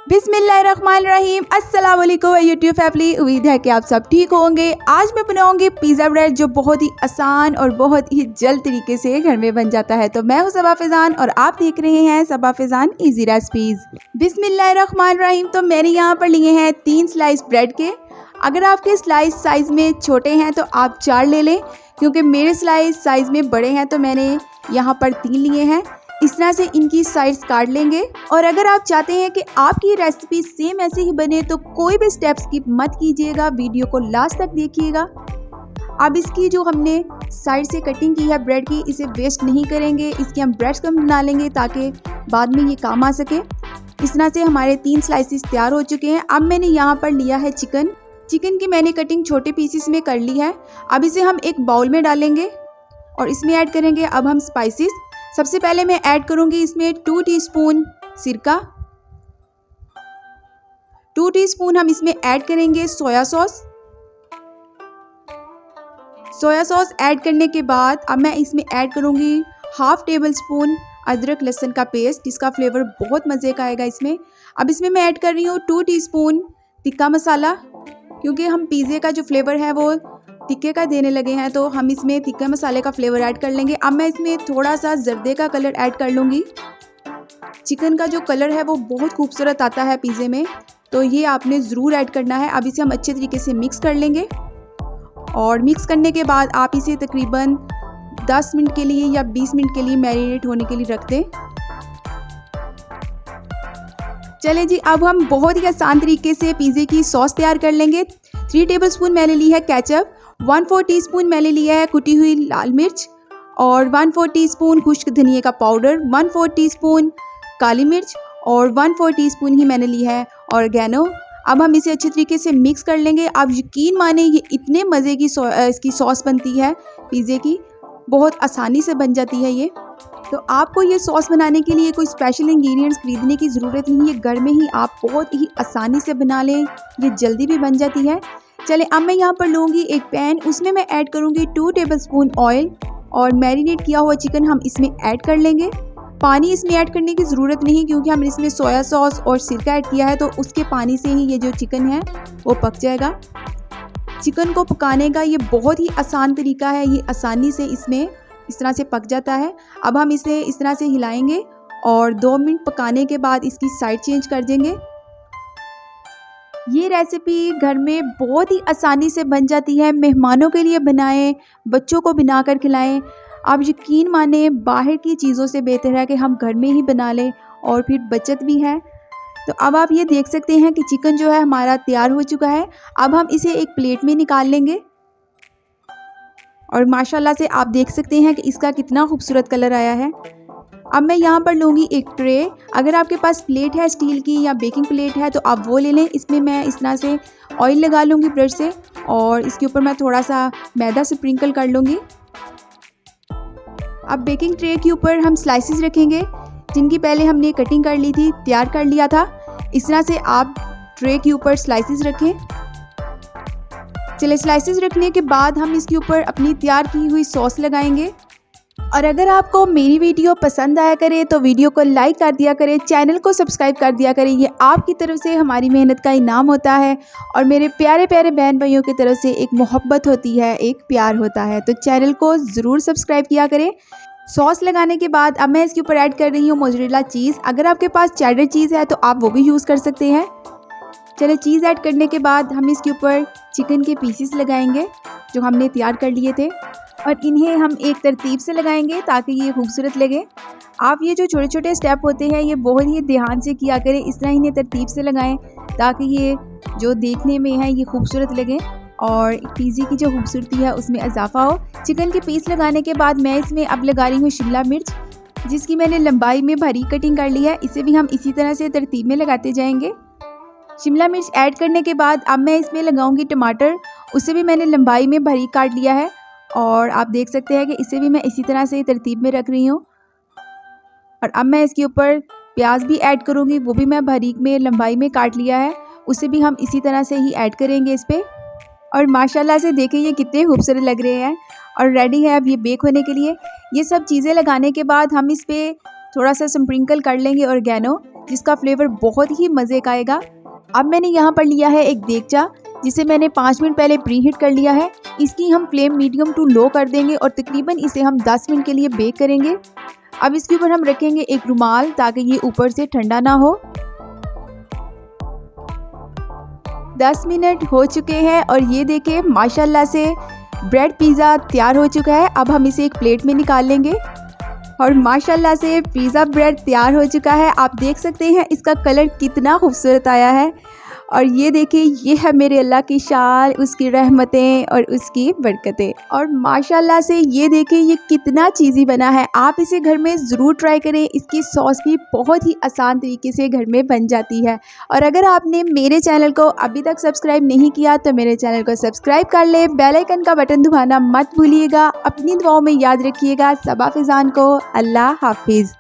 बिस्मिल्लाहिर्रहमानिर्रहीम। अस्सलाम वालेकुम यूट्यूब फैमिली, उम्मीद है कि आप सब ठीक होंगे। आज मैं बनाऊंगी पिज़्ज़ा ब्रेड जो बहुत ही आसान और बहुत ही जल्द तरीके से घर में बन जाता है। तो मैं हूं सबा फिजान और आप देख रहे हैं सबा फिजान इजी रेसिपीज़। बिस्मिल्लाहिर्रहमानिर्रहीम। तो मैंने यहाँ पर लिए हैं 3 स्लाइस ब्रेड के। अगर आपके स्लाइस साइज़ में छोटे हैं तो आप 4 ले लें, क्योंकि मेरे स्लाइस साइज़ में बड़े हैं तो मैंने यहाँ पर 3 लिए हैं। इस तरह से इनकी साइड्स काट लेंगे। और अगर आप चाहते हैं कि आपकी रेसिपी सेम ऐसे ही बने तो कोई भी स्टेप स्किप मत कीजिएगा, वीडियो को लास्ट तक देखिएगा। अब इसकी जो हमने साइड से कटिंग की है ब्रेड की, इसे वेस्ट नहीं करेंगे, इसके हम ब्रेड्स कम बना लेंगे ताकि बाद में ये काम आ सके। इस तरह से हमारे 3 स्लाइसिस तैयार हो चुके हैं। अब मैंने यहाँ पर लिया है चिकन की मैंने कटिंग छोटे पीसेस में कर ली है। अब इसे हम एक बाउल में डालेंगे और इसमें ऐड करेंगे अब हम स्पाइसेस। सबसे पहले मैं ऐड करूंगी इसमें 2 टीस्पून सिरका, 2 टीस्पून हम इसमें ऐड करेंगे soya sauce. Soya sauce add करने के बाद अब मैं इसमें ऐड करूंगी हाफ टेबल स्पून अदरक लहसुन का पेस्ट, जिसका फ्लेवर बहुत मज़े का आएगा इसमें। अब इसमें मैं ऐड कर रही हूँ 2 टीस्पून तिक्का मसाला, क्योंकि हम पिज़्ज़े का जो फ्लेवर है वो तिक्के का देने लगे हैं तो हम इसमें तिक्का मसाले का फ्लेवर ऐड कर लेंगे। अब मैं इसमें थोड़ा सा जर्दे का कलर ऐड कर लूँगी। चिकन का जो कलर है वो बहुत खूबसूरत आता है पिज़्ज़े में, तो ये आपने ज़रूर ऐड करना है। अब इसे हम अच्छे तरीके से मिक्स कर लेंगे और मिक्स करने के बाद आप इसे तकरीबन 10 मिनट के लिए या 20 मिनट के लिए मैरिनेट होने के लिए रख दें। चलें जी, अब हम बहुत ही आसान तरीके से पिज़्ज़े की सॉस तैयार कर लेंगे। 3 टेबलस्पून मैंने ली है केचप, 1/4 टीस्पून मैंने लिया है कुटी हुई लाल मिर्च और 1/4 टीस्पून खुश्क धनिया का पाउडर, 1/4 टीस्पून काली मिर्च और 1/4 टीस्पून ही मैंने ली है ऑर्गेनो। अब हम इसे अच्छे तरीके से मिक्स कर लेंगे। आप यकीन माने ये इतने मज़े की इसकी सॉस बनती है पिज़्ज़े की, बहुत आसानी से बन जाती है ये। तो आपको ये सॉस बनाने के लिए कोई स्पेशल इंग्रेडिएंट्स खरीदने की ज़रूरत नहीं है, घर में ही आप बहुत ही आसानी से बना लें, ये जल्दी भी बन जाती है। चलें, अब मैं यहाँ पर लूँगी एक पैन, उसमें मैं ऐड करूँगी 2 टेबलस्पून ऑयल और मैरिनेट किया हुआ चिकन हम इसमें ऐड कर लेंगे। पानी इसमें ऐड करने की ज़रूरत नहीं, क्योंकि हमने इसमें सोया सॉस और सिरका ऐड किया है तो उसके पानी से ही ये जो चिकन है वो पक जाएगा। चिकन को पकाने का ये बहुत ही आसान तरीका है, ये आसानी से इसमें इस तरह से पक जाता है। अब हम इसे इस तरह से हिलाएंगे और 2 मिनट पकाने के बाद इसकी साइड चेंज कर देंगे। ये रेसिपी घर में बहुत ही आसानी से बन जाती है। मेहमानों के लिए बनाएं, बच्चों को बनाकर खिलाएं। आप यकीन माने बाहर की चीज़ों से बेहतर है कि हम घर में ही बना लें और फिर बचत भी है। तो अब आप ये देख सकते हैं कि चिकन जो है हमारा तैयार हो चुका है। अब हम इसे एक प्लेट में निकाल लेंगे और माशाल्लाह से आप देख सकते हैं कि इसका कितना खूबसूरत कलर आया है। अब मैं यहाँ पर लूँगी एक ट्रे। अगर आपके पास प्लेट है स्टील की या बेकिंग प्लेट है तो आप वो ले लें। इसमें मैं इस तरह से ऑयल लगा लूँगी ब्रेड से और इसके ऊपर मैं थोड़ा सा मैदा स्प्रिंकल कर लूँगी। अब बेकिंग ट्रे के ऊपर हम स्लाइसेस रखेंगे, जिनकी पहले हमने कटिंग कर ली थी, तैयार कर लिया था। इस तरह से आप ट्रे के ऊपर स्लाइसेस रखें। चलिए, स्लाइसेस रखने के बाद हम इसके ऊपर अपनी तैयार की हुई सॉस लगाएंगे। और अगर आपको मेरी वीडियो पसंद आया करे तो वीडियो को लाइक कर दिया करें, चैनल को सब्सक्राइब कर दिया करें। ये आपकी तरफ से हमारी मेहनत का इनाम होता है और मेरे प्यारे प्यारे बहन भाइयों की तरफ से एक मोहब्बत होती है, एक प्यार होता है। तो चैनल को ज़रूर सब्सक्राइब किया करें। सॉस लगाने के बाद अब मैं इसके ऊपर ऐड कर रही हूँ मोज़रेला चीज़। अगर आपके पास चेडर चीज़ है तो आप वो भी यूज़ कर सकते हैं। चलिए, चीज़ ऐड करने के बाद हम इसके ऊपर चिकन के पीसेस लगाएंगे जो हमने तैयार कर लिए थे और इन्हें हम एक तरतीब से लगाएंगे ताकि ये खूबसूरत लगे। आप ये जो छोटे छोटे स्टेप होते हैं ये बहुत ही ध्यान से किया करें, इस तरह इन्हें तरतीब से लगाएं ताकि ये जो देखने में है ये खूबसूरत लगे और पिज़्ज़े की जो खूबसूरती है उसमें इजाफा हो। चिकन के पीस लगाने के बाद मैं इसमें अब लगा रही हूँ शिमला मिर्च, जिसकी मैंने लंबाई में बारीक कटिंग कर ली है। इसे भी हम इसी तरह से तरतीब में लगाते जाएंगे। शिमला मिर्च ऐड करने के बाद अब मैं इसमें लगाऊंगी टमाटर, उसे भी मैंने लंबाई में बारीक काट लिया है और आप देख सकते हैं कि इसे भी मैं इसी तरह से तरतीब में रख रही हूँ। और अब मैं इसके ऊपर प्याज भी ऐड करूँगी, वो भी मैं बारीक में लंबाई में काट लिया है, उसे भी हम इसी तरह से ही ऐड करेंगे इस पर। और माशाल्लाह से देखें ये कितने खूबसूरत लग रहे हैं और रेडी है अब ये बेक होने के लिए। ये सब चीज़ें लगाने के बाद हम इस पर थोड़ा सा स्प्रिंकल कर लेंगे ऑर्गेनो, जिसका फ्लेवर बहुत ही मज़े का आएगा। अब मैंने यहाँ पर लिया है एक देगचा, जिसे मैंने 5 मिनट पहले प्री हीट कर लिया है। इसकी हम फ्लेम मीडियम टू लो कर देंगे और तकरीबन इसे हम 10 मिनट के लिए बेक करेंगे। अब इसके ऊपर हम रखेंगे एक रुमाल ताकि ये ऊपर से ठंडा ना हो। 10 मिनट हो चुके हैं और ये देखिए माशाल्लाह से ब्रेड पिज़्ज़ा तैयार हो चुका है। अब हम इसे एक प्लेट में निकाल लेंगे और माशाल्लाह से पिज़्ज़ा ब्रेड तैयार हो चुका है। आप देख सकते हैं इसका कलर कितना खूबसूरत आया है। और ये देखिए ये है मेरे अल्लाह की शान, उसकी रहमतें और उसकी बरकतें। और माशाल्लाह से ये देखिए ये कितना चीज़ी बना है। आप इसे घर में ज़रूर ट्राई करें। इसकी सॉस भी बहुत ही आसान तरीके से घर में बन जाती है। और अगर आपने मेरे चैनल को अभी तक सब्सक्राइब नहीं किया तो मेरे चैनल को सब्सक्राइब कर लें। बेल आइकन का बटन दबाना मत भूलिएगा। अपनी दुआओं में याद रखिएगा सबा फिजान को। अल्लाह हाफिज़।